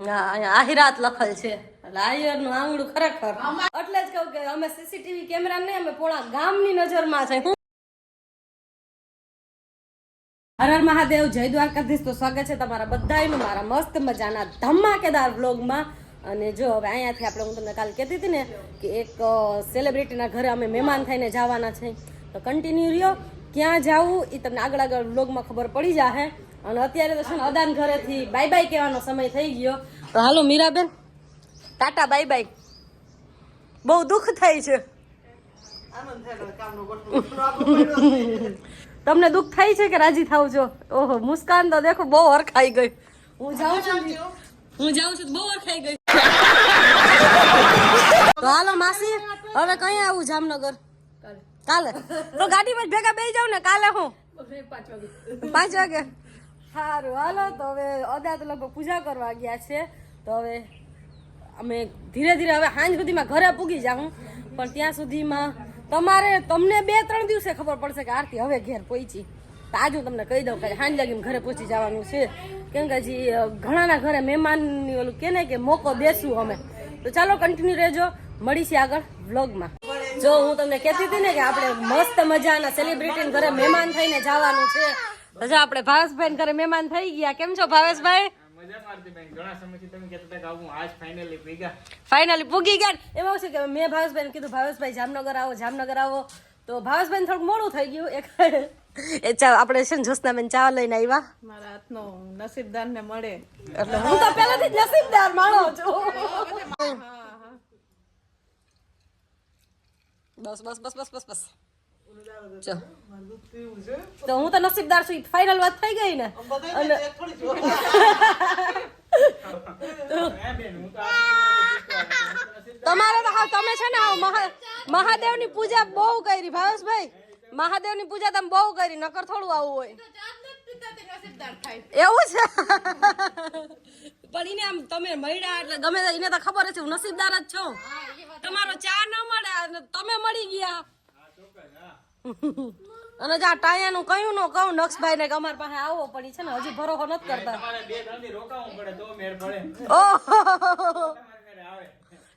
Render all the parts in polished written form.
આહિરાત લખેલ છે એટલે આહિર નું આંગળું ખરેખર એટલે જ કહું કે અમે સીસીટીવી કેમેરા નહીં, અમે પોણા ગામની નજરમાં છે. હર હર મહાદેવ, જય દ્વારકાધીશ. તો સ્વાગત છે તમારા બધાયનું મારા મસ્ત મજાના ધમાકેદાર વ્લોગમાં. અને જો હવે અહીંયાથી આપણે, હું તમને કાલે કહેતી હતી ને કે એક સેલિબ્રિટીના ઘરે અમે મહેમાન થઈને જવાના છે, તો કન્ટિન્યુ રહ્યો. ક્યાં જવું એ તમને આગળ આગળ વ્લોગમાં ખબર પડી જશે. અને અત્યારે તો છે ને અદાન ઘરેથી બાય બાય કહેવાનો સમય થઈ ગયો. તો હાલો મીરાબેન, ટાટા બાય બાય. બહુ દુઃખ થાય છે. તમને દુઃખ થાય છે કે રાજી થાવ છો? ઓહો, મુસ્કાન તો દેખો બહુ હરખાઈ ગઈ. હું જાઉં છું બહુ હરખાઈ ગઈ. તો હાલો માસી, હવે કઈ આવું જામનગર? કાલે તો ગાડીમાં જ ભેગા બેસી જાવ ને. કાલે હું 5 વાગે. સારું હાલો. તો હવે અદા તો લગભગ પૂજા કરવા ગયા છે. તો હવે અમે ધીરે ધીરે હવે સાંજ સુધીમાં ઘરે પૂગી જાઉં. પણ ત્યાં સુધીમાં તમને 2-3 દિવસે ખબર પડશે કે આરતી હવે ઘેર પહોંચી. તો આજે હું તમને કહી દઉં કે સાંજ લાગીને ઘરે પહોંચી જવાનું છે. કેમ કે હજી ઘણાના ઘરે મહેમાનની ઓલું કે ને કે મોકો દેશું અમે. તો ચાલો કન્ટિન્યુ રહેજો, મળીશું આગળ વ્લોગમાં. જો હું તમને કહેતી હતી ને કે આપણે મસ્ત મજાના સેલિબ્રિટી ઘરે મહેમાન થઈને જવાનું છે. તો જો આપણે ભાવેશભાઈ ઘરે મહેમાન થઈ ગયા. કેમ છો ભાવેશભાઈ? ફાઇનલી પૂગી ગયા. એમાં શું કે મેં ભાવેશભાઈ કીધું ભાવેશભાઈ જામનગર આવો. તો ભાવેશભાઈ થોડુંક મોડું થઈ ગયું. એ ચા આપણે છે ને જોસ્નાબેન ચા લઈને આવ્યા. મારા હાથનો નસીબદાર ને મળે એટલે હું તો પહેલાથી જ નસીબદાર માણો છું. બસ તો હું તો નસીબદાર છું. ફાઇનલ વાત થઈ ગઈ ને. તમારે તો હા, તમે છે ને મહાદેવની પૂજા બહુ કરી ભાવેશભાઈ. મહાદેવની પૂજા તમે બહુ કરી, નકર થોડું આવું હોય. એવું છે. પણ એને આમ તમે મળ્યા એટલે ગમે એને તો ખબર છે હું નસીબદાર જ છું. તમારો ચા ન મળે અને તમે મળી ગયા. અને જા ટાયાનું કયું ન કહું નક્ષભાઈ ને કે અમારી પાસે આવો, પણ છે ને હજી ભરોસો નથી કરતા.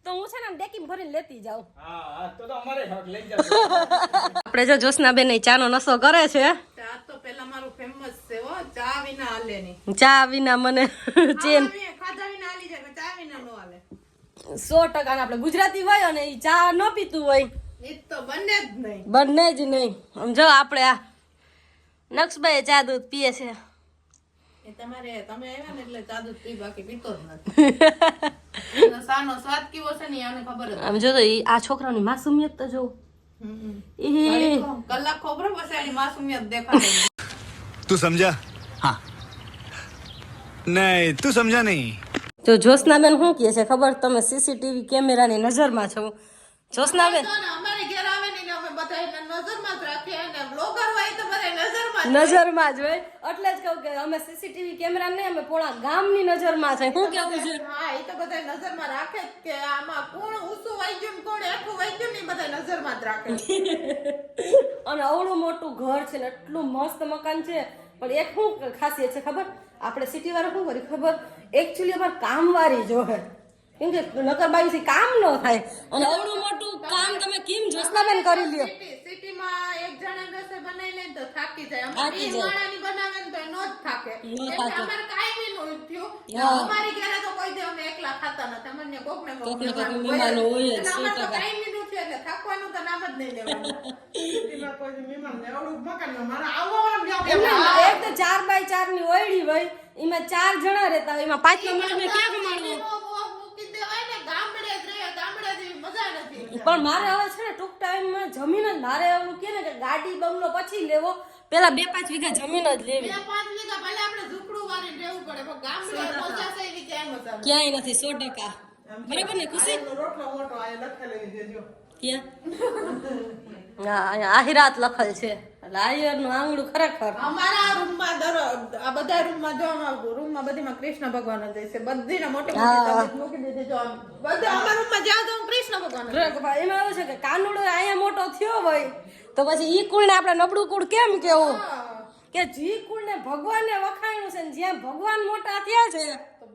તો હું છે ને ડેકીમ ભરીને લેતી જાઉં. આપણે જો જોસ્નાબેન ચા નો નશો કરે છે. ચા તો પેલા મારું ફેમસ છે હો, ચા વિના હાલે નહીં. ચા વિના મને ચેન. ખાધા વિના હાલી જાય, ચા વિના નો હાલે. 100% આપણે ગુજરાતી હોય અને ઈ ચા ન પીતું હોય એ તો બને જ નહીં. બંને જ નહીં. સમજો આપણે આ નક્ષભાઈ ચા દૂધ પીએ છે. એ તમે આવ્યા ને એટલે ચા દૂધ પી, બાકી પીતો જ નથી. સાનો સ્વાદ કેવો છે ને આને ખબર જ. આમ જો તો આ છોકરાની માસુમિયત તો જો. કલાક ખબર પછી એની માસુમિયત દેખાડે. તું સમજા? હા. નહીં તું સમજા નહીં. તો જોસ્નાબેન શું કહે છે ખબર? તમે સીસીટીવી કેમેરાની નજરમાં છો જોસ્નાબેન. અમારે ઘેર આવે ને અમે બધા નજરમાં જ રાખીએ અને બ્લોગર હોય તો બધા નજરમાં જ હોય. એટલે જ કહું કે અમે સીસીટીવી કેમેરા નહીં, અમે પોણા ગામની નજરમાં છે. શું કેવું છે? હા, એ તો બધા નજરમાં રાખે જ કે આમાં કોણ ઊંચું વાગ્યું કોણ હેઠું વાગ્યું ને બધા નજરમાં જ રાખે. અને અવળું મોટું ઘર છે ને એટલું મસ્ત મકાન છે. પણ એક શું ખાસિયત છે ખબર? આપણે સિટી વાળા શું કરી ખબર? એકચ્યુઅલી અમારે કામવાળી જોહે. કેમ કે નકરબાઈ કામ ન થાય. અને અવળું મોટું કામ તમે કેમ જોસ્નાબેન કરી લ્યો? સિટીમાં એક જણા રસોઈ બનાવી લે તો થાકી જાય. અમારી માણાની બનાવે ને તો નો જ થાકે. અમારે કાઈ નું થયું. અમારી ઘરે તો કોઈ દે અમે એકલા ખાતા નથી. અમને કોકને મહેમાન હોય જ. અમારે તો કાઈ નું થયું એટલે થાકવાનું તો નામ જ નહીં લેવાનું. સિટીમાં કોઈ મહેમાન ને આવડું મકાનમાં મારા આવવાનું એક તો 4x4 ની ઓયડી હોય, એમાં 4 જણા રહેતા હોય, એમાં 5 નંબર ક્યાં કમાડવું? પણ મારે હવે છે ને ટૂંક ટાઈમમાં જમીન જ મારે એવું કે ને કે ગાડી બંગલો પછી લેવો, પેલા 2-5 વીઘા જમીન જ લેવી. 2-5 વીઘા ભલે આપણે ઝૂંપડું વાળીને રહેવું પડે પણ ગામડે પચાસ એવી ક્યાંય નથી. 100% બરાબર ને ખુશી? રોટલો મોટો આ લખેલી દેજો ક્યાં? આહિરાત લખેલ છે એટલે આહિર નું આંગળું ખરેખર. અમારા રૂમમાં આ બધા રૂમમાં જો રૂમમાં બધીમાં કૃષ્ણ ભગવાન જ છે. બધીને મોટી મોટી મૂકી દીધી. જો બધા અમારા રૂમમાં જ્યાં જાઉં કૃષ્ણ ભગવાન. એમાં એવું છે કે કાનુડો અહીંયા મોટો થયો હોય તો પછી ઈ કુળ ને આપણે નબળું કુળ કેમ કેવું? કે જી કુળ ને ભગવાનને વખાણ્યું છે ને જ્યાં ભગવાન મોટા થયા છે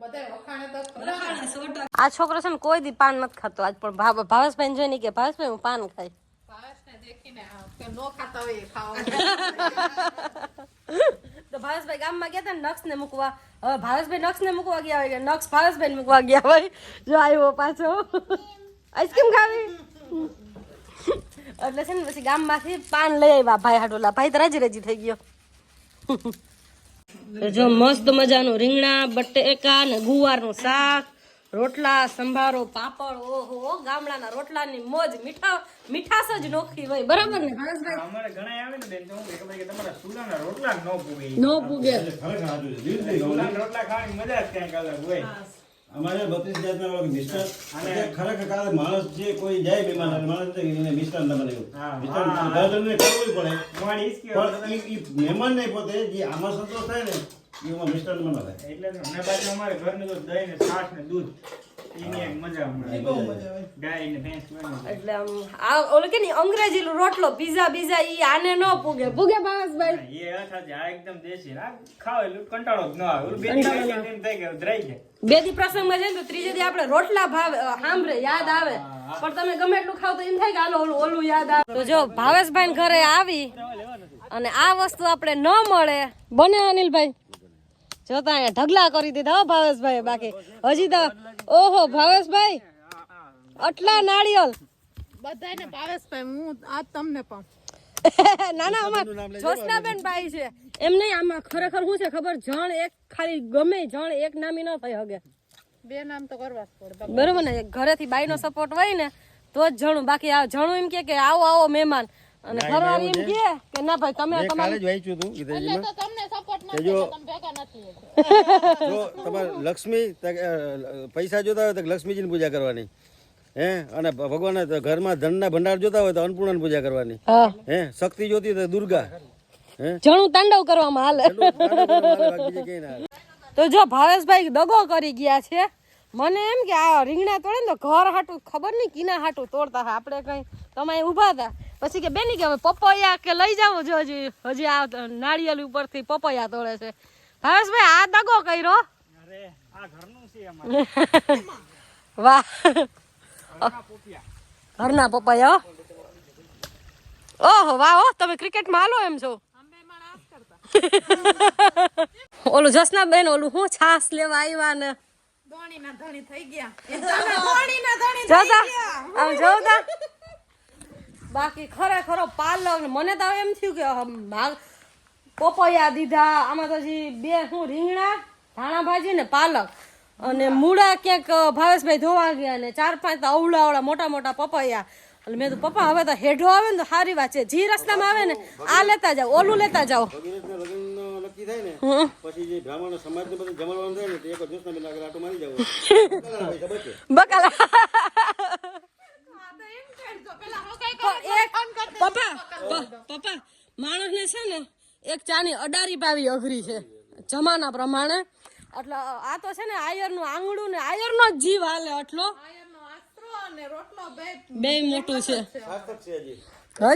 બધાય વખાણે તો ખરા. આ છોકરો છે ને કોઈ દી પાન નથી ખાતો. આજ પણ ભાવેશભાઈ જોઈને કે ભાવેશભાઈ હું પાન ખાઈ. ભાવેશને દેખીને કે નો ખાતા હોય એ ખાવા. તો ભાવેશભાઈ ગામમાં ગયા હતા ને નક્ષ ને મૂકવા. હવે ભાવેશભાઈ નક્ષ ને મૂકવા ગયા હોય કે નક્ષ ભાવેશભાઈ મૂકવા ગયા હોય. જો આવ્યો પાછો આઈસ્ક્રીમ ખાવી. એટલે છે ને પછી ગામમાંથી પાન લઈ આવ્યા ભાઈ હાટોલા. ભાઈ તો રાજી રાજી થઈ ગયો. જો મસ્ત મજાનું રીંગણા બટેકા ને ગુવારનું શાક, રોટલા, સંભારો, પાપડ. ઓહો, ગામડાના રોટલાની મોજ. મીઠાશ જ નોખી હોય. બરાબર ને ભાવેશભાઈ? અમારે ઘણા આવે ને બેન તો હું કે ભાઈ કે તમારા સુલાના રોટલા ન પૂગે. નો પૂગે. સુલાના રોટલા ખાવાની મજા જ ક્યાંક અલગ હોય. અમારે 32 જાતના મિષ્ટાન અને ખરેખર કાલે માણસ જે કોઈ જાય બીમાર માણસ એને મિષ્ટાન ન બનાવ્યું. મિષ્ટાન બધાને કરવું પડે. મોડી ઈસકી પણ ઈ મહેમાન નહીં પોતે જે આમાં સંતોષ થાય ને એમાં મિષ્ટાન બનાવે. એટલે તો અમે બાજુ અમારે ઘરનું તો દહીં ને છાશ ને દૂધ એની એક મજા મળે. ગાય ને ભેંસ બને. એટલે આમ આ ઓલો કે ની અંગ્રેજી રોટલો પીઝા બીઝા ઈ આને નો પૂગે. પૂગે ભાવેશભાઈ? એ સાચી આ એકદમ દેશી આ ખાવ એટલે કંટાળો જ ન આવે. ઓલું બેની ખાઈ એમ થઈ ગયું ધરાઈ જાય. બે દી પ્રસંગમાં જાય તો ત્રીજે દી આપણે રોટલા ભાવે સાંભળે યાદ આવે. પણ તમે ગમે એટલું ખાવ તો એમ થાય કે હાલો ઓલું યાદ આવે. તો જો ભાવેશભાઈ ઘરે આવી અને આ વસ્તુ આપણે ન મળે બને અનિલભાઈ. જોતા અહીંયા ઢગલા કરી દીધા હો ભાવેશભાઈ. બાકી હજી તો ઓહો ભાવેશભાઈ આટલા નાળિયેર. બધાયને ભાવેશભાઈ હું આજ તમને પણ ના ના આમાં જોશનાબેન ભાઈ છે એમ નહીં. આમાં ખરેખર શું છે ખબર? જણ એક ખાલી ગમે જણ એક નામી ન થઈ હગે. બે નામ તો કરવા જ પડે. બરોબર ને? ઘરેથી બાઈનો સપોર્ટ હોય ને તો જ જણું. બાકી આ જણું એમ કે આવો આવો મહેમાન અને ઘરવાળી એમ કે ના ભાઈ તમે કાલે જ વાંચ્યું હતું ગીતાજીમાં તો તમને સપોર્ટ કે નથી જો તમે ભેગા નથી. જો તમારે લક્ષ્મી પૈસા જોતા હોય તો લક્ષ્મીજીની પૂજા કરવાની. હે અને ભગવાન ઘરમાં ધનના ભંડાર જોતા હોય તો અન્નપૂર્ણાની પૂજા કરવાની. હે શક્તિ જોતી હોય તો દુર્ગા. હે જણું તાંડવ કરવામાં હાલે. બીજે કઈ ના. તો જો ભાવેશભાઈ દગો કરી ગયા છે. મને એમ કે આ રીંગણા તોડે ને તો ઘર હાટું ખબર નહીં કીના હાટું તોડતા હતા. આપણે કઈ તમે ઉભા હતા પછી કે બેની કે હવે પપૈયા કે લઈ જાવ. જો હજી આ નાળિયેર ઉપરથી પપૈયા તોડે છે. ભાવેશભાઈ આ દગો કર્યો. અરે આ ઘરનું છે અમારે. વાહ, ઘરના પપૈયા. ઓહો વાહ, તમે ક્રિકેટમાં હાલો એમ છો. ઓલું જસના બેન ઓલું હું છાસ લેવા આવ્યા ને ધોણીના ધણી થઈ ગયા. ધોણીના ધણી જોતા આમ જોતા. બાકી ખરેખર પાલક મને તો એમ થયું કે પપૈયા દીધા આમાં તો હજી બે શું રીંગણા ધાણા ભાજી ને પાલક અને મૂળા ક્યાંક ભાવેશભાઈ ધોવા ગયા ને 4-5 તો અવળા મોટા મોટા પપૈયા. એટલે મેં તો પપ્પા હવે તો હેઠો આવે ને તો સારી વાત છે. જી રસ્તામાં આવે ને આ લેતા જાઓ ઓલું લેતા જાઓ. લગ્ન નક્કી થાય ને પછી જે બ્રાહ્મણ સમાજ ને બધું જમવાનું થાય ને તો એક જોશના બેન આગળ આટો મારી જાવ. બકાલા પપ્પા માણસને છે ને એક ચાની અડારી પાવી અઘરી છે જમાના પ્રમાણે. એટલે આ તો છે ને આયરનું આંગળું ને આયરનો જ જીવ હાલે. આટલો આયરનો આસ્ત્રો અને રોટલો બે મોટું છે. સાર્થક છે હજી.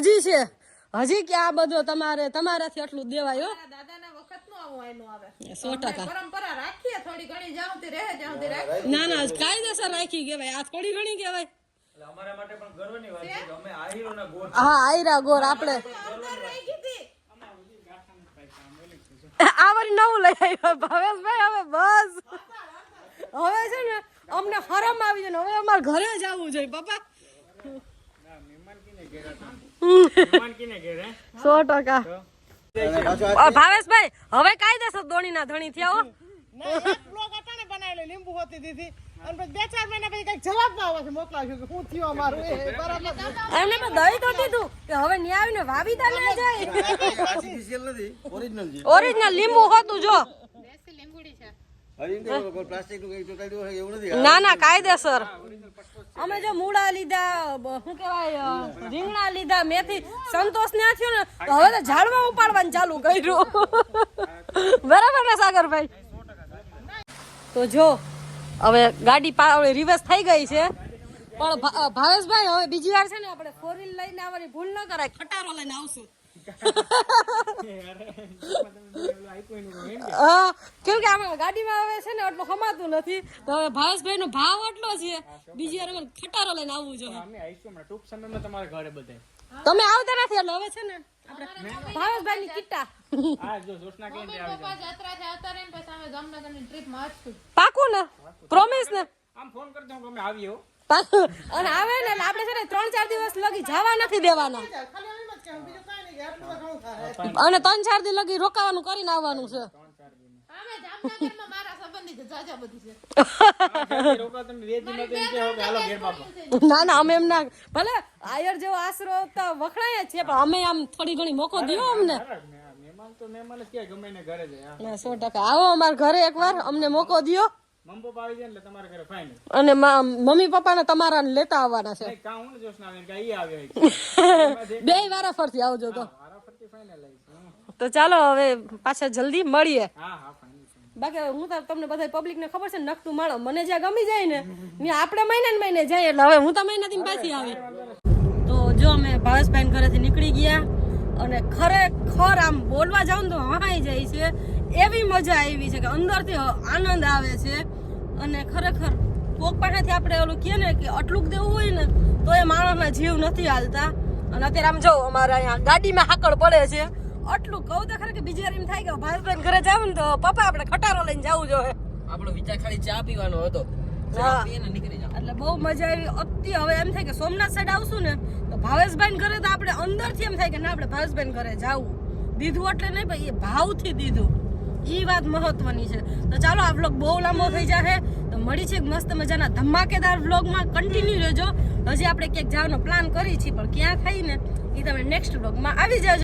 હજી છે હજી કે આ બધું તમારાથી આટલું દેવાય. દાદાના વખતનું આવું એનું આવે. 100%. પરંપરા રાખીએ થોડી ઘણી જાઉંથી રહે જાઉંથી રાખીએ. ના ના કાયદેસર રાખી કહેવાય. આ થોડી ઘણી કહેવાય. અમારા માટે પણ ગર્વની વાત છે કે અમે આહીરોના ગોળ હા આયરા ગોર આપણે આવરી નવું લઈ આવ્યા ભાવેશભાઈ. હવે બસ હવે છે ને અમને હરમ આવી જાય ને હવે અમારે ઘરે જ આવવું જોઈએ પપ્પા. મહેમાન કીને ઘેર હે 100%. ભાવેશભાઈ હવે કાયદેસર દોણીના ધણી થયા હો. એક બ્લોગ અટાણે બનાવેલો લીંબુ હોતી દીધી અને પછી 2-4 મહિના પછી કઈક જવાબમાં આવે છે મોકલાવ્યું કે હું થયો અમારું એ બરાબર. એમને પણ દહીં તો દીધું કે હવે ન્યા આવીને વાવીતા ના જાય. આર્ટિફિશિયલ નથી ઓરિજિનલ છે. ઓરિજિનલ લીંબુ હતું જો. દેશી લીંબુડી છે. પ્લાસ્ટિક નું કઈ ચોટાડ્યું હોય એવું નથી. ના ના કાયદેસર. અમે જો મૂળા લીધા શું કહેવાય રીંગણા લીધા મેથી સંતોષ ના થયો ને તો હવે તો ઝાડવા ઉપાડવાનું ચાલુ કર્યું. બરાબર ને સાગરભાઈ? તો જો હવે ગાડી રિવર્સ થઈ ગઈ છે પણ ભાવેશભાઈ હવે બીજી વાર છે ને આપણે 4 વ્હીલ લઈને આવવાની ભૂલ ન કરાય. ખટારો લઈને આવશું હા, કેમ કે આમાં ગાડીમાં આવે છે ને એટલું સમાતું નથી તો હવે ભાવેશભાઈ નો ભાવ એટલો છે બીજી વાર અમારે ખટારો લઈને આવવું જોઈએ. અમે આવીશું હમણાં ટૂંક સમયમાં તમારા ઘરે બધે. તમે આવતા નથી એટલે હવે છે ને આપણે ભાવેશભાઈ ની કિટ્ટા હા જો જોશના કઈ આવી પપ્પા જાત્રાથી આવતા રહે ને પછી અમે જામનગરની ટ્રીપ માં આવીશું. પાકું ને પ્રોમિસ ને આમ ફોન કરજો કે અમે આવીએ હો. પાકું. અને આવે ને એટલે આપણે છે ને 3-4 દિવસ લગી જવા નથી દેવાના ખાલી એમ જ કહેવું, બીજું કાંઈ નહીં કે આટલું તો ઘણું થાય. અને 3-4 દિવસ લગી રોકાવાનું કરીને આવવાનું છે. અમે જામનગરમાં મારા સંબંધી છે જાજા બધી છે. રોકા તમે વેચી નથી કે હાલો ઘેર બાપા. ના ના અમે એમ ના ભલે આયર જેવો આશરો તો વખણાય જ છે પણ અમે આમ થોડી ઘણી મોકો દયો અમને. મહેમાન તો મહેમાન જ કે ગમે ને ઘરે જાય. ના 100% આવો અમારા ઘરે એકવાર અમને મોકો દયો મમ્મી પપ્પા આવી જાય ને એટલે તમારા ઘરે ફાઇનલ. અને મમ્મી પપ્પાને તમારા લેતા આવવાના છે. નહીં કાં હું ને જોશના આવે કે ઈ આવે બે વારા ફરતી આવજો તો. મારા ફરતી ફાઇનલ આવી. તો ચાલો હવે પાછા જલ્દી મળીએ. હા હા ફાઇનલ. બાકી હું તો તમને બધા પબ્લિક ને ખબર છે ને નકટું માળો મને જ્યાં ગમી જાય ને ત્યાં આપણે મહિને ને મહિને જાય એટલે હવે હું તો મહિનાથી પાછી આવી. તો જો અમે ભાવેશભાઈ ઘરેથી નીકળી ગયા અને ખરેખર આમ બોલવા જાવ ને તો હહાઈ જાય છે એવી મજા આવી છે કે અંદરથી આનંદ આવે છે. અને ખરેખર કોક પાસેથી આપણે ઓલું કહે ને કે આટલું દેવું હોય ને તો એ માણસના જીવ નથી હાલતા. અને અત્યારે આમ જો અમારે અહીંયા ગાડીમાં હાકડ પડે છે આટલું કહું તો ખરે કે બીજી વાર એમ થાય કે ભાવેશભાઈ ઘરે જાવ ને તો પપ્પા આપણે ખટારો લઈને જવું જોઈએ. આપણો વિચાર ખાલી ચા પીવાનો હતો. હા. પીને નીકળી જાવ. એટલે બહુ મજા આવી. અતિ હવે એમ થાય કે સોમનાથ સાઈડ આવશું ને તો ભાવેશભાઈ ઘરે તો આપણે અંદરથી એમ થાય કે ના આપણે ભાવેશભાઈ ઘરે જાવું. દીધું એટલે નહીં ભાઈ એ ભાવથી દીધું એ વાત મહત્વની છે. તો ચાલો આ વ્લોગ બહુ લાંબો થઈ જશે તો મળી છે મસ્ત મજાના ધમાકેદાર વ્લોગમાં કન્ટિન્યુ રહેજો. હજી આપણે ક્યાંક જવાનો પ્લાન કરી છીએ પણ ક્યાં થાય ને એ તમે નેક્સ્ટ વ્લોગમાં આવી જાજો.